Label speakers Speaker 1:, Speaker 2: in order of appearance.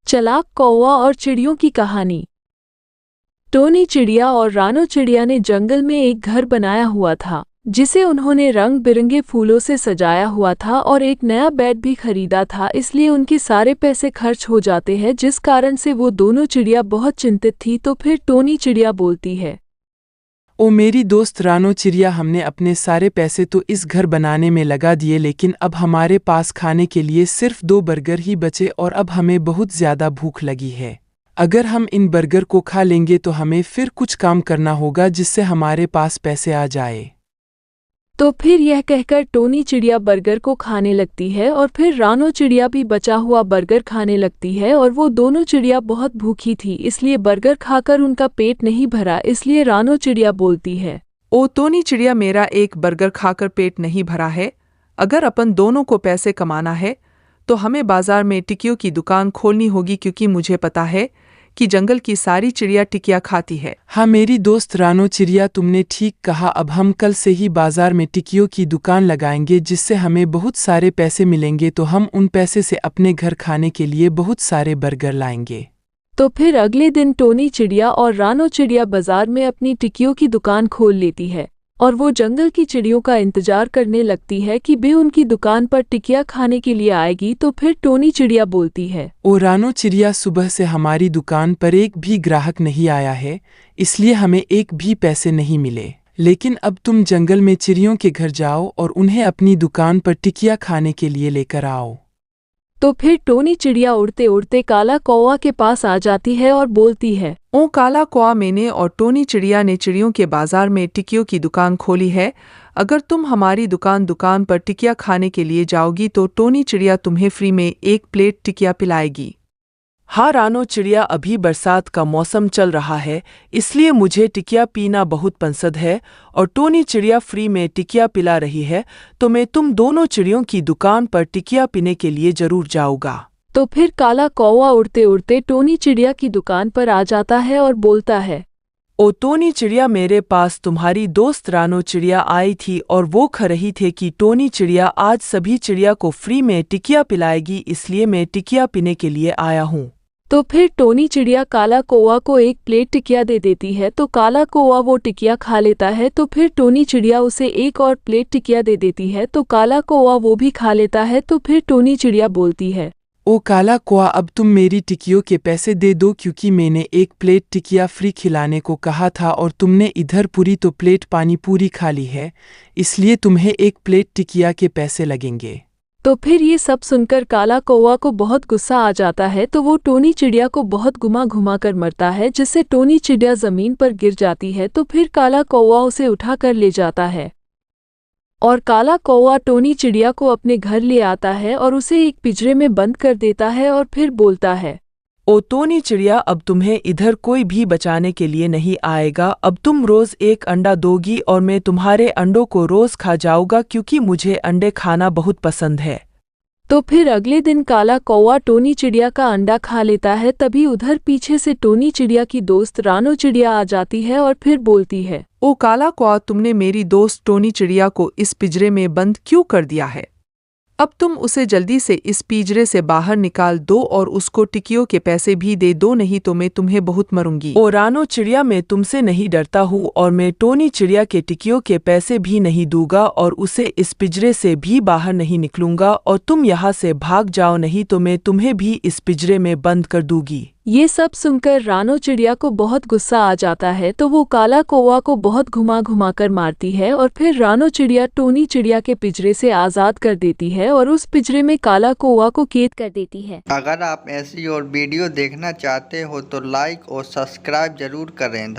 Speaker 1: चालाक कौवा और चिड़ियों की कहानी। टोनी चिड़िया और रानो चिड़िया ने जंगल में एक घर बनाया हुआ था जिसे उन्होंने रंग बिरंगे फूलों से सजाया हुआ था और एक नया बेड भी खरीदा था। इसलिए उनके सारे पैसे खर्च हो जाते हैं, जिस कारण से वो दोनों चिड़िया बहुत चिंतित थी। तो फिर टोनी चिड़िया बोलती है,
Speaker 2: ओ मेरी दोस्त रानो चिड़िया, हमने अपने सारे पैसे तो इस घर बनाने में लगा दिए, लेकिन अब हमारे पास खाने के लिए सिर्फ 2 बर्गर ही बचे और अब हमें बहुत ज़्यादा भूख लगी है। अगर हम इन बर्गर को खा लेंगे तो हमें फिर कुछ काम करना होगा जिससे हमारे पास पैसे आ जाए।
Speaker 1: तो फिर यह कहकर टोनी चिड़िया बर्गर को खाने लगती है और फिर रानो चिड़िया भी बचा हुआ बर्गर खाने लगती है। और वो दोनों चिड़िया बहुत भूखी थी, इसलिए बर्गर खाकर उनका पेट नहीं भरा। इसलिए रानो चिड़िया बोलती है,
Speaker 3: ओ टोनी चिड़िया, मेरा एक बर्गर खाकर पेट नहीं भरा है। अगर अपन दोनों को पैसे कमाना है तो हमें बाजार में टिक्कियों की दुकान खोलनी होगी, क्योंकि मुझे पता है कि जंगल की सारी चिड़िया टिक्कियाँ खाती है।
Speaker 2: हाँ मेरी दोस्त रानो चिड़िया, तुमने ठीक कहा। अब हम कल से ही बाजार में टिक्कियों की दुकान लगाएंगे जिससे हमें बहुत सारे पैसे मिलेंगे, तो हम उन पैसे से अपने घर खाने के लिए बहुत सारे बर्गर लाएंगे।
Speaker 1: तो फिर अगले दिन टोनी चिड़िया और रानो चिड़िया बाजार में अपनी टिक्कियों की दुकान खोल लेती है और वो जंगल की चिड़ियों का इंतजार करने लगती है कि वे उनकी दुकान पर टिक्कियाँ खाने के लिए आएगी। तो फिर टोनी चिड़िया बोलती है,
Speaker 2: ओ रानो चिड़िया, सुबह से हमारी दुकान पर एक भी ग्राहक नहीं आया है, इसलिए हमें एक भी पैसे नहीं मिले। लेकिन अब तुम जंगल में चिड़ियों के घर जाओ और उन्हें अपनी दुकान पर टिक्कियाँ खाने के लिए लेकर आओ।
Speaker 1: तो फिर टोनी चिड़िया उड़ते उड़ते काला कौवा के पास आ जाती है और बोलती है,
Speaker 3: ओ काला कौवा, मैंने और टोनी चिड़िया ने चिड़ियों के बाजार में टिक्कियों की दुकान खोली है। अगर तुम हमारी दुकान पर टिक्कियाँ खाने के लिए जाओगी तो टोनी चिड़िया तुम्हें फ्री में 1 प्लेट टिक्कियाँ पिलाएगी। हाँ रानो चिड़िया, अभी बरसात का मौसम चल रहा है, इसलिए मुझे टिक्कियाँ पीना बहुत पसंद है और टोनी चिड़िया फ्री में टिक्कियाँ पिला रही है, तो मैं तुम दोनों चिड़ियों की दुकान पर टिक्कियाँ पीने के लिए जरूर जाऊँगा।
Speaker 1: तो फिर काला कौवा उड़ते उड़ते टोनी चिड़िया की दुकान पर आ जाता है और बोलता है,
Speaker 3: ओ टोनी चिड़िया, मेरे पास तुम्हारी दोस्त रानो चिड़िया आई थी और वो कह रही थे कि टोनी चिड़िया आज सभी चिड़िया को फ्री में टिक्कियाँ पिलाएगी, इसलिए मैं टिक्कियाँ पीने के लिए आया हूँ।
Speaker 1: तो फिर टोनी चिड़िया काला कौवा को 1 प्लेट टिक्कियाँ दे देती है। तो काला कौवा वो टिक्कियाँ खा लेता है। तो फिर टोनी चिड़िया उसे 1 और प्लेट टिक्कियाँ दे देती है। तो काला कौवा वो भी खा लेता है। तो फिर टोनी चिड़िया बोलती है,
Speaker 2: ओ काला कौवा, अब तुम मेरी टिक्कियों के पैसे दे दो, क्योंकि मैंने 1 प्लेट टिक्कियाँ फ्री खिलाने को कहा था और तुमने इधर पूरी तो प्लेट पानी पूरी खा ली है, इसलिए तुम्हें 1 प्लेट टिक्कियाँ के पैसे लगेंगे।
Speaker 1: तो फिर ये सब सुनकर काला कौवा को बहुत गुस्सा आ जाता है। तो वो टोनी चिड़िया को बहुत घुमा कर मरता है, जिससे टोनी चिड़िया जमीन पर गिर जाती है। तो फिर काला कौवा उसे उठा कर ले जाता है और काला कौवा टोनी चिड़िया को अपने घर ले आता है और उसे एक पिंजरे में बंद कर देता है और फिर बोलता है,
Speaker 3: ओ टोनी चिड़िया, अब तुम्हें इधर कोई भी बचाने के लिए नहीं आएगा। अब तुम रोज 1 अंडा दोगी और मैं तुम्हारे अंडों को रोज खा जाऊंगा, क्योंकि मुझे अंडे खाना बहुत पसंद है।
Speaker 1: तो फिर अगले दिन काला कौवा टोनी चिड़िया का अंडा खा लेता है। तभी उधर पीछे से टोनी चिड़िया की दोस्त रानो चिड़िया आ जाती है और फिर बोलती है,
Speaker 3: ओ काला कौवा, तुमने मेरी दोस्त टोनी चिड़िया को इस पिंजरे में बंद क्यों कर दिया है? अब तुम उसे जल्दी से इस पिंजरे से बाहर निकाल दो और उसको टिक्कियों के पैसे भी दे दो, नहीं तो मैं तुम्हें बहुत मरूंगी। ओ रानो चिड़िया, मैं तुमसे नहीं डरता हूँ और मैं टोनी चिड़िया के टिक्कियों के पैसे भी नहीं दूंगा और उसे इस पिंजरे से भी बाहर नहीं निकलूंगा, और तुम यहाँ से भाग जाओ, नहीं तो मैं तुम्हें भी इस पिंजरे में बंद कर दूंगी।
Speaker 1: ये सब सुनकर रानो चिड़िया को बहुत गुस्सा आ जाता है। तो वो काला कौवा को बहुत घुमा कर मारती है और फिर रानो चिड़िया टोनी चिड़िया के पिंजरे से आज़ाद कर देती है और उस पिंजरे में काला कौवा को कैद कर देती है।
Speaker 4: अगर आप ऐसी और वीडियो देखना चाहते हो तो लाइक और सब्सक्राइब जरूर करें।